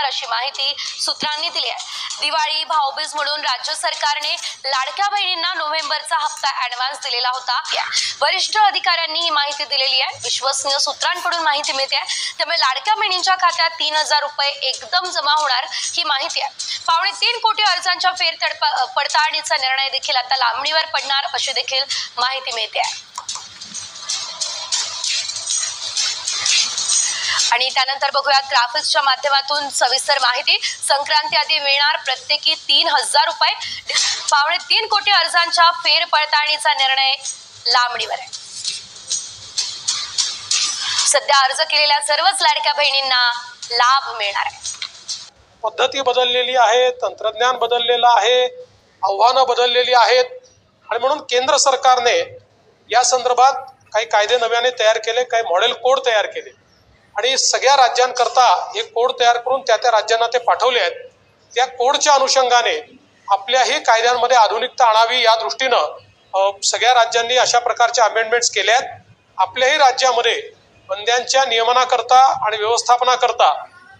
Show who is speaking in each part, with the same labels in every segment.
Speaker 1: अशी माहिती सूत्रांनी दिली आहे। दिवाळी भाऊबीज म्हणून राज्य सरकारने लाडक्या बहिणींना नोव्हेंबरचा हप्ता ऍडव्हान्स दिलेला होता। वरिष्ठ अधिकाऱ्यांनी ही माहिती दिलेली आहे। विश्वसनीय सूत्रांकडून माहिती मिळते आहे, त्यामुळे लाडक्या बहिणींच्या खात्यात 3000 रुपये एकदम जमा होणार ही माहिती आहे। 3.25 कोटी अर्जांच्या पडताळणीचा निर्णय देखील आता लांबणीवर पडणार अशी देखील माहिती मिळते आहे। आणि त्यानंतर बघूया ग्राफिक्सच्या माध्यमातून सविस्तर माहिती। संक्रांती आधी मिळणार प्रत्येकी 3000 रुपये। 3.25 कोटी अर्जांच्या पडताळणीचा निर्णय लांबणीवर आहे। सध्या अर्ज केलेल्या सर्वच लाडक्या बहिणींना लाभ मिळणार आहे।
Speaker 2: पद्धती बदललेली आहे, तंत्रज्ञान बदललेलं आहे, आव्हानं बदललेली आहेत आणि म्हणून केंद्र सरकारने या संदर्भात काही कायदे नव्याने तयार केले, काही मॉडेल कोड तयार केले आणि सगळ्या राज्यांकरता हे कोड तयार करून त्या राज्यांना ते पाठवले आहेत। त्या कोडच्या अनुषंगाने आपल्याही कायद्यांमध्ये आधुनिकता आणावी या दृष्टीनं सगळ्या राज्यांनी अशा प्रकारचे अमेंडमेंट्स केले आहेत। आपल्याही राज्यामध्ये बंद्यांच्या नियमनाकरता आणि व्यवस्थापनाकरता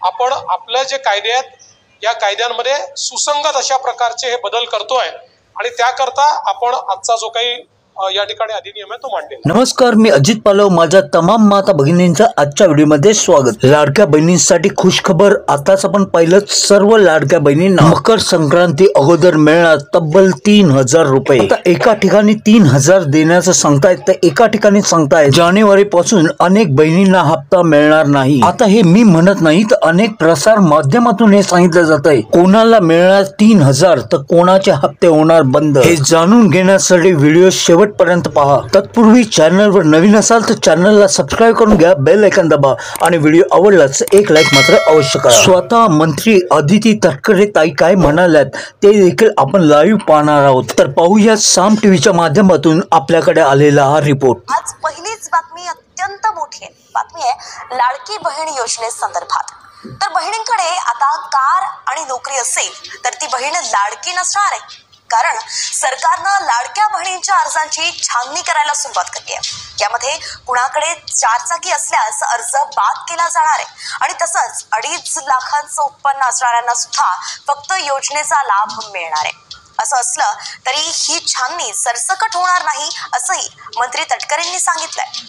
Speaker 2: आपण आपले जे कायदे आहेत या कायद्यांमध्ये सुसंगत अशा प्रकारचे हे बदल करतोय आणि त्याकरता आपण आजचा जो काही या ठिकाणी अधिनियम आहे तो मांडलेला।
Speaker 3: नमस्कार, मी अजित पालव। माझ्या तमाम माता भगिनींचं आजच्या व्हिडिओमध्ये स्वागत। लाडक्या बहिणींसाठी खुशखबर। आताच आपण पाहिलं, सर्व लाडक्या बहिणींना मकर संक्रांती अगोदर मिळणार तब्बल 3000 रुपये। आता एका ठिकाणी 3000 देण्याचं सांगतायत, तर एका ठिकाणी सांगतायत जानेवारी पासून अनेक बहिणींना हप्ता मिळणार नाही। आता हे मी म्हणत नाही, तर अनेक प्रसार माध्यमातून हे सांगितलं जात आहे। कोणाला मिळणार 3000 तर कोणाचे हप्ते होणार बंद, हे जाणून घेण्यासाठी व्हिडिओ शेवटपर्यंत पहा। तत्पूर्वी चॅनलवर नवीन असाल तर चॅनलला सबस्क्राईब करून घ्या, बेल आयकॉन दाबा आणि व्हिडिओ आवडलाच एक लाईक मात्र अवश्य करा। स्वतः मंत्री अदिती तटकरे ताई काय म्हणाल्यात ते देखील आपण लाईव्ह पाहणार आहोत, तर पाहूया साम टीव्हीच्या माध्यमातून आपल्याकडे आलेला हा रिपोर्ट।
Speaker 4: आज पहिलीच बातमी अत्यंत मोठी आहे। बातमी आहे लाडकी बहीण योजनेसंदर्भात। तर बहिणींकडे आता कार आणि नोकरी असेल तर ती बहीण लाडकी नसणार आहे, कारण सरकारनं लाडक्या बहिणींच्या अर्जांची छाननी करायला सुरुवात केली आहे। यामध्ये कुणाकडे 4 चाकी असल्यास अर्ज बाद केला जाणार आहे आणि तसंच 2.5 लाखांचं उत्पन्न असणाऱ्यांना सुद्धा फक्त योजनेचा लाभ मिळणार आहे। असं असलं तरी ही छाननी सरसकट होणार नाही असंही मंत्री तटकरेंनी सांगितलंय।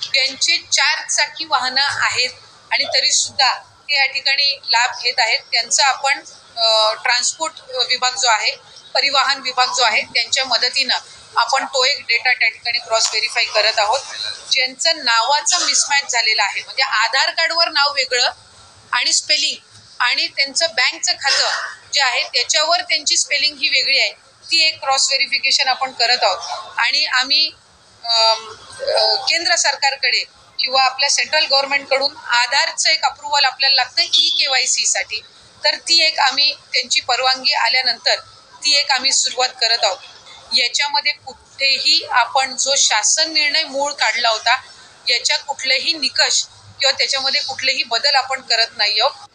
Speaker 5: ज्यांचे 4 चाकी वाहनं आहेत आणि तरी सुद्धा ते या ठिकाणी लाभ घेत आहेत, त्यांचा आपण ट्रान्सपोर्ट विभाग जो आहे, परिवहन विभाग जो आहे, त्यांच्या मदतीनं आपण तो एक डेटा त्या ठिकाणी क्रॉस व्हेरीफाय करत आहोत। ज्यांचं नावाचं मिसमॅच झालेलं आहे, म्हणजे आधार कार्डवर नाव वेगळं आणि स्पेलिंग आणि त्यांचं बँकचं खातं जे आहे त्याच्यावर त्यांची स्पेलिंग ही वेगळी आहे, ती एक क्रॉस व्हेरिफिकेशन आपण करत आहोत। आणि आम्ही केंद्र सरकारकडे किंवा आपल्या सेंट्रल गव्हर्नमेंटकडून आधारचं एक अप्रुव्हल आपल्याला लागतं KYC साठी, तर ती एक आम्ही त्यांची परवानगी आल्यानंतर ती एक आम्ही सुरुवात करत आहोत। याच्यामध्ये कुठेही आपण जो शासन निर्णय मूळ काढला होता याच्या कुठलेही निकष किंवा त्याच्यामध्ये कुठलेही बदल आपण करत नाही आहोत।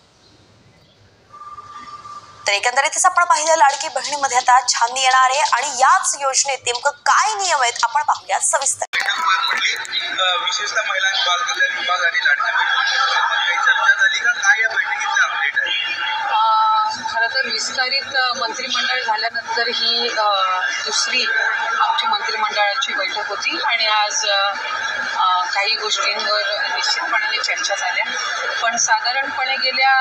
Speaker 4: तर एकंदरीतच आपण पाहिलं लाडकी बहिणीमध्ये आता छाननी येणार आहे आणि याच योजनेत नेमकं काय नियम आहेत आपण पाहूया सविस्तर।
Speaker 6: विशेषतः महिला आणि बाल कल्याण विभाग आणि लाडक्या बहिणींच्या काही चर्चा झाली का? काय या बैठकीचं अपडेट आहे?
Speaker 5: खरं तर विस्तारित मंत्रिमंडळ झाल्यानंतर ही दुसरी आमची मंत्रिमंडळाची बैठक होती आणि आज काही गोष्टींवर निश्चितपणाने चर्चा झाल्या, पण साधारणपणे गेल्या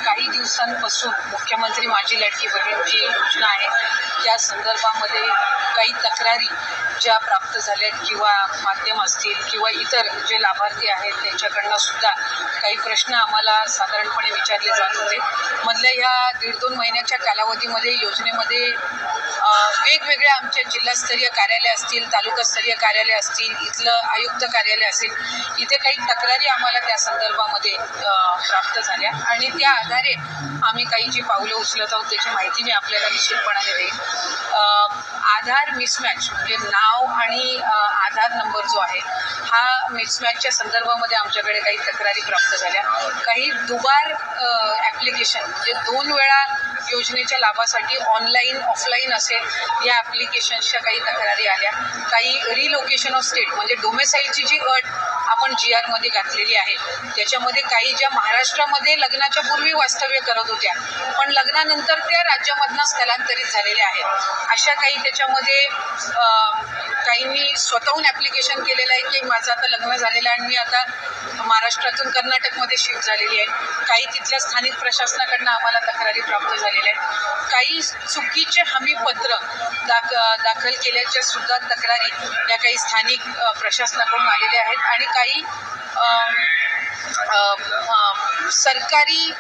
Speaker 5: काही दिवसांपासून मुख्यमंत्री माझी लाडकी बहीण जी योजना आहे त्या संदर्भामध्ये काही तक्रारी ज्या प्राप्त झाल्यात किंवा माध्यम असतील किंवा इतर जे लाभार्थी आहेत त्यांच्याकडनं सुद्धा काही प्रश्न आम्हाला साधारणपणे विचारले जात होते। मधल्या ह्या 1.5-2 महिन्याच्या कालावधीमध्ये योजनेमध्ये वेगवेगळ्या आमच्या जिल्हास्तरीय कार्यालय असतील, तालुकास्तरीय कार्यालय असतील, इथलं आयुक्त कार्यालय असेल, इथे काही तक्रारी आम्हाला त्या संदर्भामध्ये प्राप्त झाल्या आणि त्या आधारे आम्ही काही जी पावलं उचलत आहोत त्याची माहिती मी आपल्याला निश्चितपणाने देईन। आधार मिसमॅच म्हणजे नाव आणि आधार नंबर जो आहे हा मिसमॅचच्या संदर्भामध्ये आमच्याकडे काही तक्रारी प्राप्त झाल्या। काही दुबार ॲप्लिकेशन म्हणजे 2 वेळा योजनेच्या लाभासाठी ऑनलाईन ऑफलाईन असेल या ॲप्लिकेशन्सच्या काही तक्रारी आल्या। काही रिलोकेशन ऑफ स्टेट म्हणजे डोमेसाईलची जी अट आपण GR मध्ये घातलेली आहे. त्याच्यामध्ये काही ज्या महाराष्ट्रामध्ये लग्नाच्या पूर्वी वास्तव्य करत होत्या पण लग्नानंतर त्या राज्यामधनं स्थलांतरित झालेल्या आहेत, अशा काही त्याच्यामध्ये काहींनी स्वतःहून ॲप्लिकेशन केलेलं आहे की माझं आता लग्न झालेलं आहे आणि मी आता महाराष्ट्रातून कर्नाटकमध्ये शिफ्ट झालेली आहे. काही तिथल्या स्थानिक प्रशासनाकडनं आम्हाला तक्रारी प्राप्त झालेल्या आहेत. काही चुकीचे हमीपत्र दाखल केल्याच्या सुद्धा तक्रारी या काही स्थानिक प्रशासनाकडून आलेल्या आहेत आणि काही सरकारी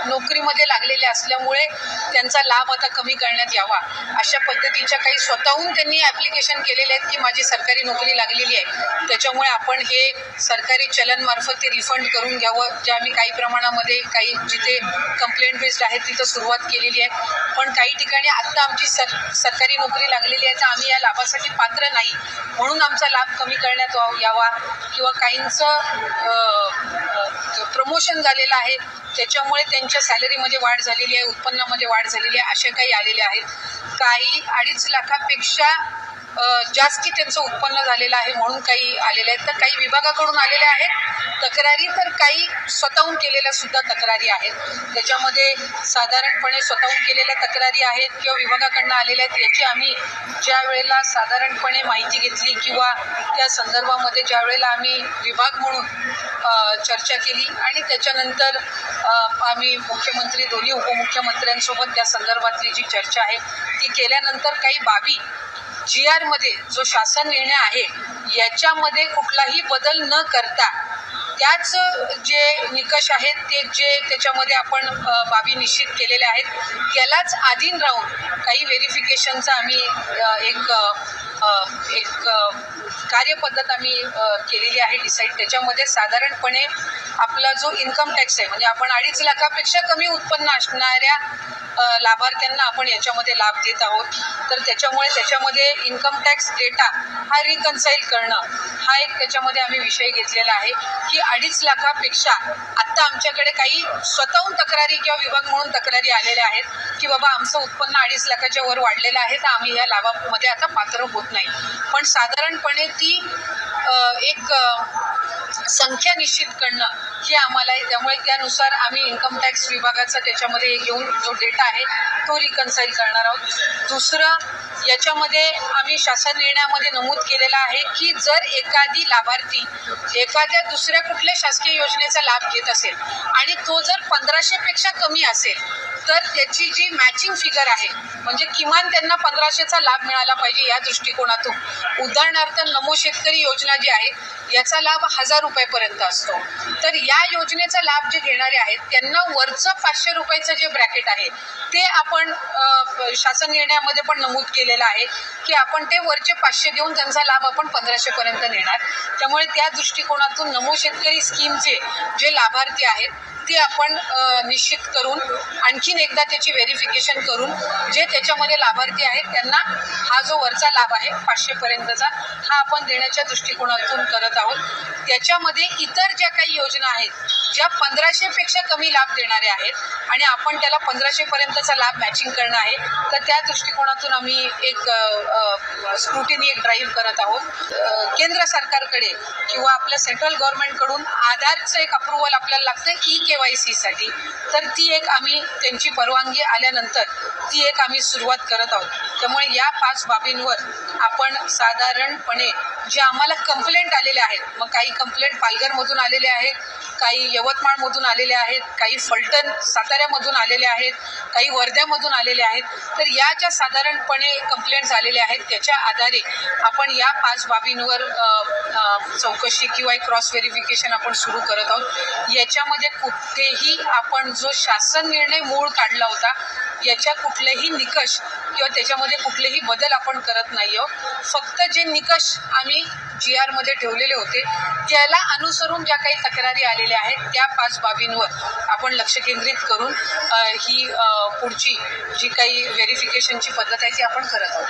Speaker 5: नोकरीमध्ये लागलेले असल्यामुळे त्यांचा लाभ आता कमी करण्यात यावा अशा पद्धतीच्या काही स्वतःहून त्यांनी ॲप्लिकेशन केलेले आहेत की माझी सरकारी नोकरी लागलेली आहे, त्याच्यामुळे आपण हे सरकारी चलनमार्फत ते रिफंड करून घ्यावं. जे आम्ही काही प्रमाणामध्ये काही जिथे कंप्लेंट बेस्ड आहेत तिथं सुरुवात केलेली आहे. पण काही ठिकाणी आत्ता आमची सरकारी नोकरी लागलेली आहे तर आम्ही या लाभासाठी पात्र नाही म्हणून आमचा लाभ कमी करण्यात यावा किंवा काहींचं प्रमोशन झालेलं आहे त्याच्यामुळे त्यांच्या सॅलरीमध्ये वाढ झालेली आहे, उत्पन्नामध्ये वाढ झालेली आहे, असे काही आलेले आहेत. काही 2.5 लाखापेक्षा जास्ती त्यांचं उत्पन्न झालेलं आहे म्हणून काही आलेले आहेत. तर काही विभागाकडून आलेल्या आहेत तक्रारी, तर काही स्वतःहून केलेल्या सुद्धा तक्रारी आहेत. त्याच्यामध्ये साधारणपणे स्वतःहून केलेल्या तक्रारी आहेत किंवा विभागाकडनं आलेल्या आहेत. याची आम्ही ज्या वेळेला साधारणपणे माहिती घेतली किंवा त्या संदर्भामध्ये ज्या वेळेला आम्ही विभाग म्हणून चर्चा केली आणि त्याच्यानंतर आम्ही मुख्यमंत्री दोन्ही उपमुख्यमंत्र्यांसोबत त्या संदर्भातली जी चर्चा आहे ती केल्यानंतर काही बाबी GR मध्ये जो शासन निर्णय आहे याच्यामध्ये कुठलाही बदल न करता त्याच जे निकष आहेत ते जे त्याच्यामध्ये आपण बाबी निश्चित केलेल्या आहेत त्यालाच अधीन राहून काही व्हेरिफिकेशनचा आम्ही एक कार्यपद्धत आम्ही केलेली आहे डिसाईड. त्याच्यामध्ये साधारणपणे आपला जो इन्कम टॅक्स आहे म्हणजे आपण 2.5 लाखापेक्षा कमी उत्पन्न असणाऱ्या लाभार्थ्यांना आपण याच्यामध्ये लाभ देत आहोत. तर त्याच्यामध्ये इन्कम टॅक्स डेटा हा रिकन्साईल करणं हा एक त्याच्यामध्ये आम्ही विषय घेतलेला आहे की 2.5 लाखापेक्षा आत्ता आमच्याकडे काही स्वतःहून तक्रारी किंवा विभाग म्हणून तक्रारी आलेल्या आहेत की बाबा आमचं उत्पन्न 2.5 लाखाच्या वर वाढलेलं आहे तर आम्ही या लाभामध्ये आता पात्र होत नाही. पण साधारणपणे ती एक संख्या निश्चित करणं हे आम्हाला आहे. त्यामुळे त्यानुसार आम्ही इन्कम टॅक्स विभागाचा त्याच्यामध्ये हे घेऊन जो डेटा आहे तो रिकन्साईल करणार आहोत. दुसरं याच्यामध्ये आम्ही शासन निर्णयामध्ये नमूद केलेलं आहे की जर एखादी लाभार्थी एखाद्या दुसऱ्या कुठल्या शासकीय योजनेचा लाभ घेत असेल आणि तो जर 1500 पेक्षा कमी असेल तर त्याची जी मॅचिंग फिगर आहे म्हणजे किमान त्यांना 1500चा लाभ मिळाला पाहिजे या दृष्टिकोनातून. उदाहरणार्थ नमो शेतकरी योजना जी आहे याचा लाभ 1000 रुपयापर्यंत असतो. तर या योजनेचा लाभ जे घेणारे आहेत त्यांना वरचं 500 रुपयाचं जे ब्रॅकेट आहे ते आपण शासन निर्णयामध्ये पण नमूद केलेलं आहे की आपण ते वरचे 500 देऊन त्यांचा लाभ आपण 1500 पर्यंत नेणार. त्यामुळे त्या दृष्टिकोनातून नमो शेतकरी स्कीमचे जे लाभार्थी आहेत ते आपण निश्चित करून आणखीन एकदा त्याची व्हेरिफिकेशन करून जे त्याच्यामध्ये लाभार्थी आहेत त्यांना हा जो वरचा लाभ आहे 500 पर्यंतचा हा आपण देण्याच्या दृष्टिकोनातून करत आहोत. त्याच्यामध्ये इतर ज्या काही योजना आहेत ज्या 1500 पेक्षा कमी लाभ देणाऱ्या आहेत आणि आपण त्याला 1500 पर्यंतचा लाभ मॅचिंग करणं आहे तर त्या दृष्टिकोनातून आम्ही एक स्क्रुटिनी एक ड्राईव्ह करत आहोत. केंद्र सरकारकडे किंवा आपल्या सेंट्रल गव्हर्नमेंटकडून आधारचं एक अप्रुव्हल आपल्याला लागतं KYC साठी. तर ती एक आम्ही त्यांची परवानगी आल्यानंतर ती एक आम्ही सुरुवात करत आहोत. त्यामुळे या 5 बाबींवर आपण साधारणपणे जे आम्हाला कंप्लेंट आलेले आहेत मग काही कंप्लेंट पालघरमधून आलेले आहेत, काही यवतमाळमधून आलेले आहेत, काही फलटण साताऱ्यामधून आलेले आहेत, काही वर्ध्यामधून आलेले आहेत. तर या ज्या साधारणपणे कंप्लेंट झालेल्या आहेत त्याच्या आधारे आपण या 5 बाबींवर चौकशी किंवा एक क्रॉस व्हेरिफिकेशन आपण सुरू करत आहोत. याच्यामध्ये कुठेही आपण जो शासन निर्णय मूळ काढला होता याच्या कुठलेही निकष किंवा त्याच्यामध्ये कुठलेही बदल आपण करत नाही आहोत. फक्त जे निकष आम्ही GR मध्ये ठेवलेले होते त्याला अनुसरून ज्या काही तक्रारी आलेल्या आहेत त्या 5 बाबींवर आपण लक्ष केंद्रित करून ही पुढची जी काही व्हेरिफिकेशनची पद्धत आहे ती आपण करत आहोत.